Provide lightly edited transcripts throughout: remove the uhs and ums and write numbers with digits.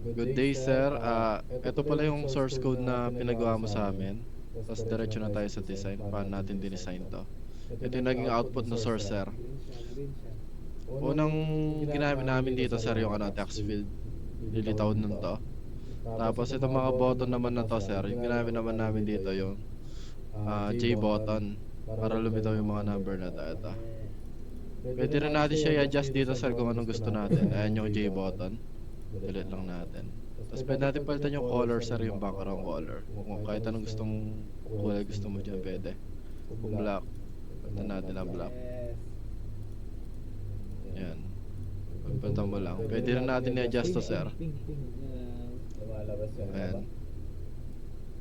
Good day, sir. Ito pala yung source code na pinagawa mo sa amin. Tapos diretso na tayo sa design. Paano natin dinesign to? Ito yung naging output na source, sir. Unang ginamit namin dito, sir, yung text field. Lilitaw nun to. Tapos itong mga button naman na to, sir, yung ginamit naman namin dito yung J button. Para lumitaw yung mga number na to. Ito. Pwede rin natin siya i-adjust dito, sir, kung anong gusto natin. Ayan yung J button. Delete lang natin. Tapos pwede natin palitan yung color, sir, yung background color. Kung kahit anong gustong kulay gusto mo dyan, pwede. Kung black, palitan natin ang black. Yan. Palitan mo lang. Pwede rin natin i-adjust to, sir. Ayan.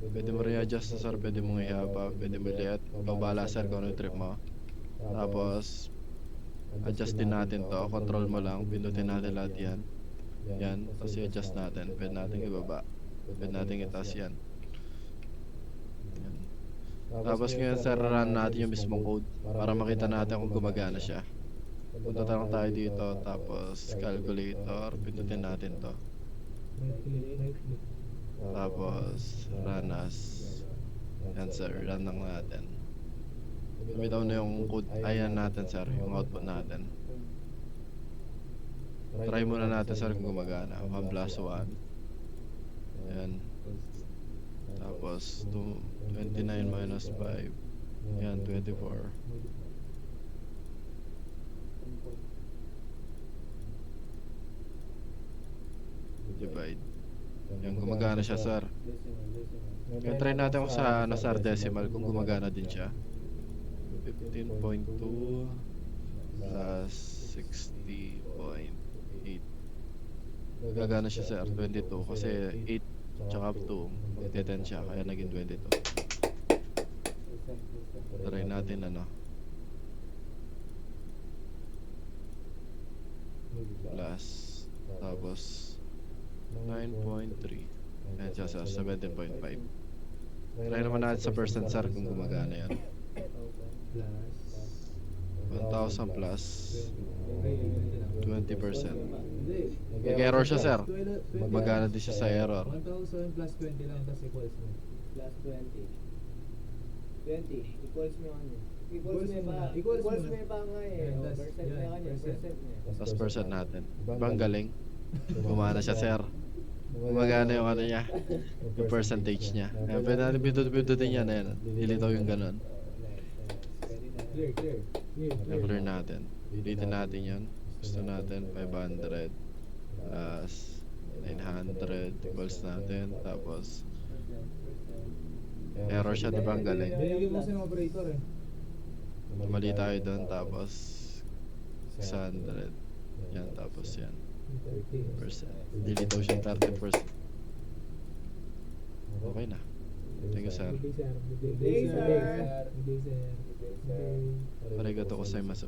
Pwede mo rin i-adjust to, sir. Pwede mong ihaba. Pwede mo lihat. Babala, sir, kung ano yung trip mo. Tapos, adjust din natin to. Control mo lang. Pindutin natin lahat yan. Yan, tapos i-adjust natin. Pwede natin ibaba. Pwede natin itaas yan. Yan. Tapos ngayon, sir, run natin yung mismong code para makita natin kung gumagana siya. Punta lang tayo dito, tapos calculator, pindutin natin to. Tapos run as. Yan, sir, run lang natin. Lumitaw na yung code, ayan natin, sir, yung output natin. Try muna natin, sir, kung gumagana. 1 plus 1. Ayan. Tapos 29 minus 5. Ayan, 24. Divide. Ayan, gumagana siya, sir. Ayan, try natin kung sa sir, decimal, kung gumagana din siya. 15.2 plus 60.8. Gagana siya, sir, 22 kasi 8 tsaka 2 magte-10 siya, kaya naging 22. Try natin plus, tapos 9.3. Ayan siya, sir, 17.5. Try naman natin sa percent, sir, kung gumagana yan. 1,000 plus 20%. Nag-error siya, sir. Magana din siya sa error. 1,000 plus 20 lang, tas equals mo. Plus 20. 20 equals mo ano? Equals mo ba? na. Equals mo na. May pa nga eh. Yan, Oh, tas- percent yan, na kanya. percent. Percent na. Tapos percent natin. Ibang galing. Gumana siya, sir. Gumagana yung niya. Yung percentage niya. Kaya pwede natin pindutin yan. Ayan. Dilitaw yung ganun. Clear. I-clear natin. Dilitin natin yan. Gusto natin 500 plus 900 equals natin. Tapos error siya, di ba? Ang galing. Binigyan mo sa operator eh. Mali tayo doon. Tapos 600. Yan, tapos yan. 30%. Dilitaw siya 30%. Okay na. Thank you, sir. Good day, sir. Arigato gozaimasu.